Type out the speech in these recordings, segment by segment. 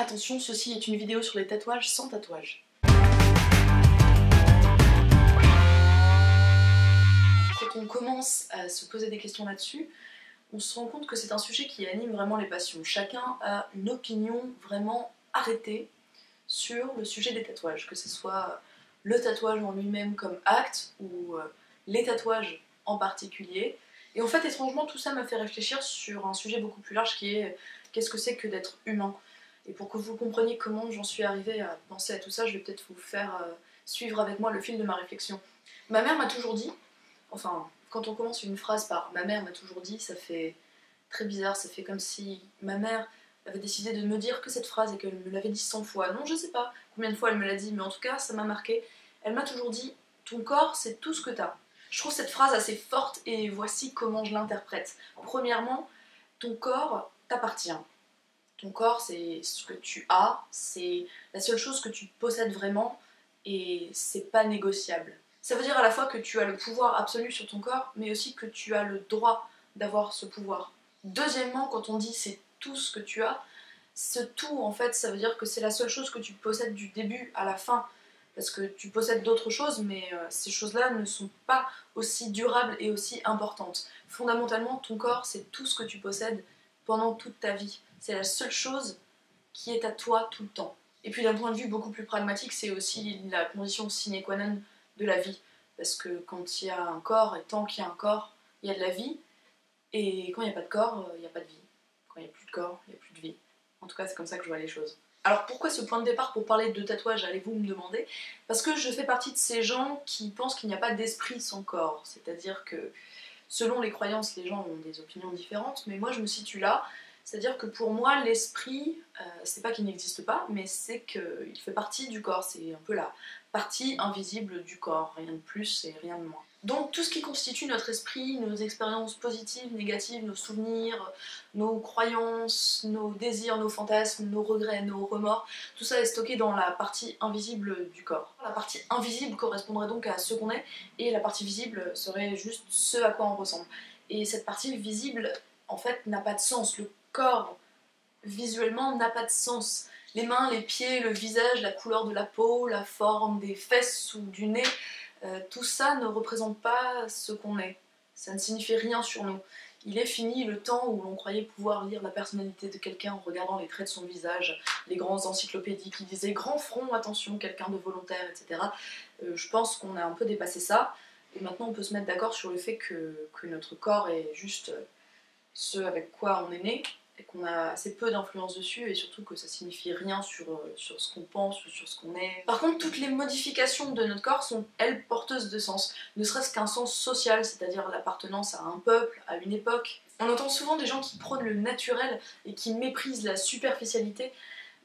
Attention, ceci est une vidéo sur les tatouages sans tatouage. Quand on commence à se poser des questions là-dessus, on se rend compte que c'est un sujet qui anime vraiment les passions. Chacun a une opinion vraiment arrêtée sur le sujet des tatouages, que ce soit le tatouage en lui-même comme acte ou les tatouages en particulier. Et en fait, étrangement, tout ça m'a fait réfléchir sur un sujet beaucoup plus large qui est qu'est-ce que c'est que d'être humain. Et pour que vous compreniez comment j'en suis arrivée à penser à tout ça, je vais peut-être vous faire suivre avec moi le fil de ma réflexion. Ma mère m'a toujours dit, enfin, quand on commence une phrase par « ma mère m'a toujours dit », ça fait très bizarre, ça fait comme si ma mère avait décidé de me dire que cette phrase et qu'elle me l'avait dit 100 fois. Non, je sais pas combien de fois elle me l'a dit, mais en tout cas, ça m'a marqué. Elle m'a toujours dit « ton corps, c'est tout ce que t'as ». Je trouve cette phrase assez forte et voici comment je l'interprète. Premièrement, ton corps t'appartient. Ton corps, c'est ce que tu as, c'est la seule chose que tu possèdes vraiment et c'est pas négociable. Ça veut dire à la fois que tu as le pouvoir absolu sur ton corps, mais aussi que tu as le droit d'avoir ce pouvoir. Deuxièmement, quand on dit c'est tout ce que tu as, ce tout en fait, ça veut dire que c'est la seule chose que tu possèdes du début à la fin. Parce que tu possèdes d'autres choses, mais ces choses-là ne sont pas aussi durables et aussi importantes. Fondamentalement, ton corps, c'est tout ce que tu possèdes pendant toute ta vie. C'est la seule chose qui est à toi tout le temps. Et puis d'un point de vue beaucoup plus pragmatique, c'est aussi la condition sine qua non de la vie. Parce que quand il y a un corps, et tant qu'il y a un corps, il y a de la vie. Et quand il n'y a pas de corps, il n'y a pas de vie. Quand il n'y a plus de corps, il n'y a plus de vie. En tout cas, c'est comme ça que je vois les choses. Alors pourquoi ce point de départ pour parler de tatouage, allez-vous me demander? Parce que je fais partie de ces gens qui pensent qu'il n'y a pas d'esprit sans corps. C'est-à-dire que selon les croyances, les gens ont des opinions différentes, mais moi je me situe là. C'est-à-dire que pour moi, l'esprit, c'est pas qu'il n'existe pas, mais c'est qu'il fait partie du corps. C'est un peu la partie invisible du corps, rien de plus et rien de moins. Donc tout ce qui constitue notre esprit, nos expériences positives, négatives, nos souvenirs, nos croyances, nos désirs, nos fantasmes, nos regrets, nos remords, tout ça est stocké dans la partie invisible du corps. La partie invisible correspondrait donc à ce qu'on est, et la partie visible serait juste ce à quoi on ressemble. Et cette partie visible, en fait, n'a pas de sens. Le corps, visuellement, n'a pas de sens. Les mains, les pieds, le visage, la couleur de la peau, la forme des fesses ou du nez, tout ça ne représente pas ce qu'on est. Ça ne signifie rien sur nous. Il est fini le temps où l'on croyait pouvoir lire la personnalité de quelqu'un en regardant les traits de son visage, les grandes encyclopédies qui disaient grand front, attention, quelqu'un de volontaire, etc. Je pense qu'on a un peu dépassé ça, et maintenant on peut se mettre d'accord sur le fait que notre corps est juste ce avec quoi on est né, et qu'on a assez peu d'influence dessus, et surtout que ça signifie rien sur ce qu'on pense ou sur ce qu'on est. Par contre, toutes les modifications de notre corps sont, elles, porteuses de sens, ne serait-ce qu'un sens social, c'est-à-dire l'appartenance à un peuple, à une époque. On entend souvent des gens qui prônent le naturel et qui méprisent la superficialité,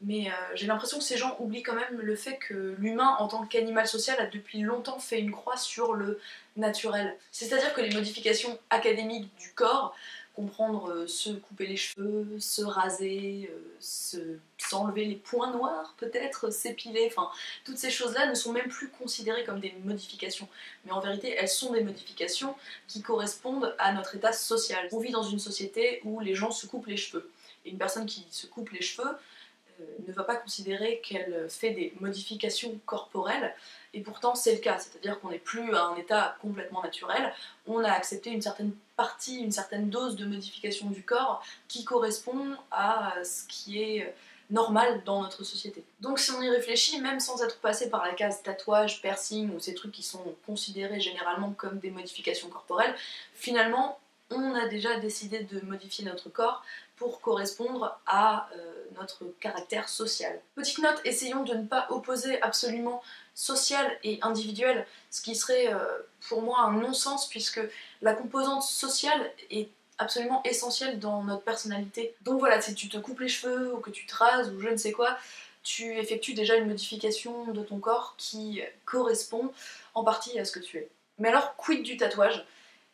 mais j'ai l'impression que ces gens oublient quand même le fait que l'humain, en tant qu'animal social, a depuis longtemps fait une croix sur le naturel. C'est-à-dire que les modifications académiques du corps, comprendre se couper les cheveux, se raser, s'enlever les points noirs peut-être, s'épiler, enfin toutes ces choses-là ne sont même plus considérées comme des modifications. Mais en vérité, elles sont des modifications qui correspondent à notre état social. On vit dans une société où les gens se coupent les cheveux. Et une personne qui se coupe les cheveux ne va pas considérer qu'elle fait des modifications corporelles, et pourtant c'est le cas, c'est-à-dire qu'on n'est plus à un état complètement naturel, on a accepté une certaine partie, une certaine dose de modification du corps qui correspond à ce qui est normal dans notre société. Donc si on y réfléchit, même sans être passé par la case tatouage, piercing ou ces trucs qui sont considérés généralement comme des modifications corporelles, finalement on a déjà décidé de modifier notre corps pour correspondre à notre caractère social. Petite note, essayons de ne pas opposer absolument social et individuel, ce qui serait pour moi un non-sens puisque la composante sociale est absolument essentielle dans notre personnalité. Donc voilà, si tu te coupes les cheveux ou que tu te rases ou je ne sais quoi, tu effectues déjà une modification de ton corps qui correspond en partie à ce que tu es. Mais alors, quid du tatouage ?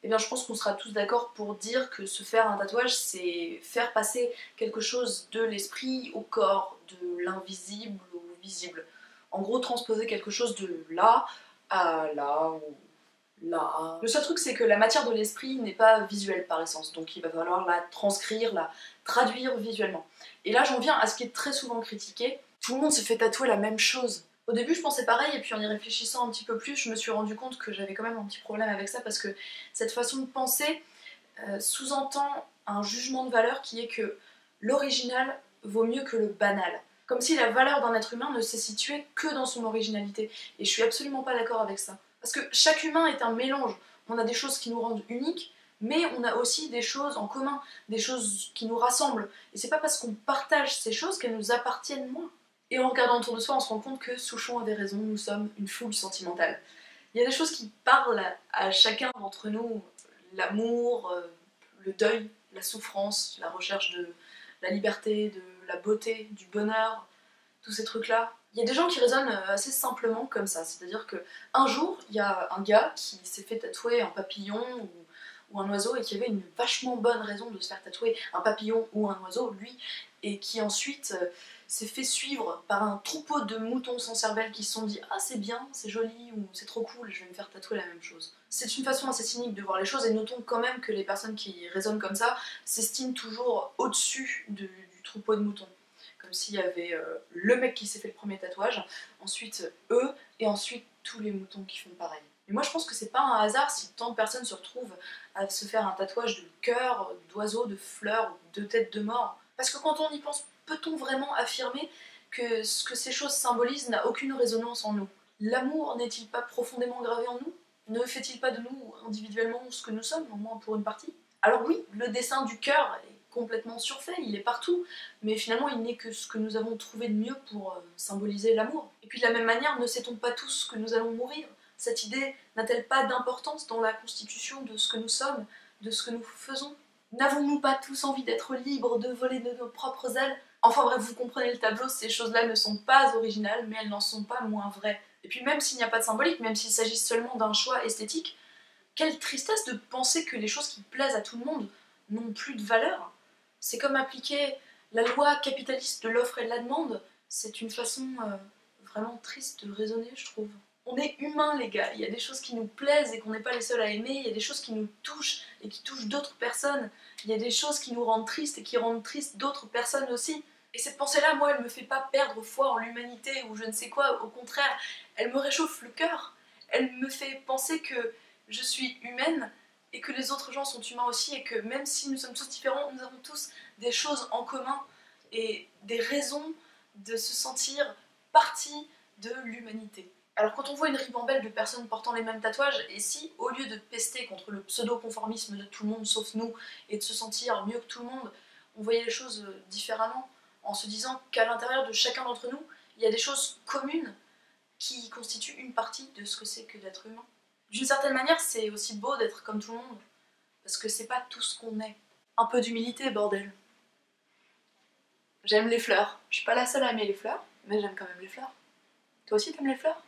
Eh bien, je pense qu'on sera tous d'accord pour dire que se faire un tatouage, c'est faire passer quelque chose de l'esprit au corps, de l'invisible au visible. En gros, transposer quelque chose de là à là, ou là. Le seul truc, c'est que la matière de l'esprit n'est pas visuelle par essence, donc il va falloir la transcrire, la traduire visuellement. Et là, j'en viens à ce qui est très souvent critiqué. Tout le monde se fait tatouer la même chose. Au début, je pensais pareil, et puis en y réfléchissant un petit peu plus, je me suis rendu compte que j'avais quand même un petit problème avec ça, parce que cette façon de penser sous-entend un jugement de valeur qui est que l'original vaut mieux que le banal. Comme si la valeur d'un être humain ne se situait que dans son originalité. Et je suis absolument pas d'accord avec ça. Parce que chaque humain est un mélange. On a des choses qui nous rendent uniques, mais on a aussi des choses en commun, des choses qui nous rassemblent. Et c'est pas parce qu'on partage ces choses qu'elles nous appartiennent moins. Et en regardant autour de soi, on se rend compte que Souchon avait raison, nous sommes une foule sentimentale. Il y a des choses qui parlent à chacun d'entre nous, l'amour, le deuil, la souffrance, la recherche de la liberté, de la beauté, du bonheur, tous ces trucs-là. Il y a des gens qui raisonnent assez simplement comme ça, c'est-à-dire que un jour, il y a un gars qui s'est fait tatouer un papillon ou un oiseau et qui avait une vachement bonne raison de se faire tatouer un papillon ou un oiseau, lui, et qui ensuite s'est fait suivre par un troupeau de moutons sans cervelle qui se sont dit « Ah, c'est bien, c'est joli » ou « C'est trop cool, je vais me faire tatouer la même chose ». C'est une façon assez cynique de voir les choses, et notons quand même que les personnes qui raisonnent comme ça s'estiment toujours au-dessus du troupeau de moutons. Comme s'il y avait le mec qui s'est fait le premier tatouage, ensuite eux, et ensuite tous les moutons qui font pareil. Mais moi je pense que c'est pas un hasard si tant de personnes se retrouvent à se faire un tatouage de cœur, d'oiseaux, de fleurs, de têtes de mort. Parce que quand on y pense, peut-on vraiment affirmer que ce que ces choses symbolisent n'a aucune résonance en nous? L'amour n'est-il pas profondément gravé en nous? Ne fait-il pas de nous individuellement ce que nous sommes, au moins pour une partie? Alors oui, le dessin du cœur est complètement surfait, il est partout, mais finalement il n'est que ce que nous avons trouvé de mieux pour symboliser l'amour. Et puis de la même manière, ne sait-on pas tous que nous allons mourir? Cette idée n'a-t-elle pas d'importance dans la constitution de ce que nous sommes, de ce que nous faisons? N'avons-nous pas tous envie d'être libres, de voler de nos propres ailes? Enfin bref, vous comprenez le tableau, ces choses-là ne sont pas originales, mais elles n'en sont pas moins vraies. Et puis même s'il n'y a pas de symbolique, même s'il s'agit seulement d'un choix esthétique, quelle tristesse de penser que les choses qui plaisent à tout le monde n'ont plus de valeur. C'est comme appliquer la loi capitaliste de l'offre et de la demande. C'est une façon vraiment triste de raisonner, je trouve. On est humains, les gars. Il y a des choses qui nous plaisent et qu'on n'est pas les seuls à aimer. Il y a des choses qui nous touchent et qui touchent d'autres personnes. Il y a des choses qui nous rendent tristes et qui rendent tristes d'autres personnes aussi. Et cette pensée-là, moi, elle me fait pas perdre foi en l'humanité ou je ne sais quoi. Au contraire, elle me réchauffe le cœur. Elle me fait penser que je suis humaine et que les autres gens sont humains aussi, et que même si nous sommes tous différents, nous avons tous des choses en commun et des raisons de se sentir partie de l'humanité. Alors quand on voit une ribambelle de personnes portant les mêmes tatouages, et si au lieu de pester contre le pseudo-conformisme de tout le monde sauf nous, et de se sentir mieux que tout le monde, on voyait les choses différemment, en se disant qu'à l'intérieur de chacun d'entre nous, il y a des choses communes qui constituent une partie de ce que c'est que d'être humain. D'une certaine manière, c'est aussi beau d'être comme tout le monde, parce que c'est pas tout ce qu'on est. Un peu d'humilité, bordel. J'aime les fleurs. Je suis pas la seule à aimer les fleurs, mais j'aime quand même les fleurs. Toi aussi t'aimes les fleurs?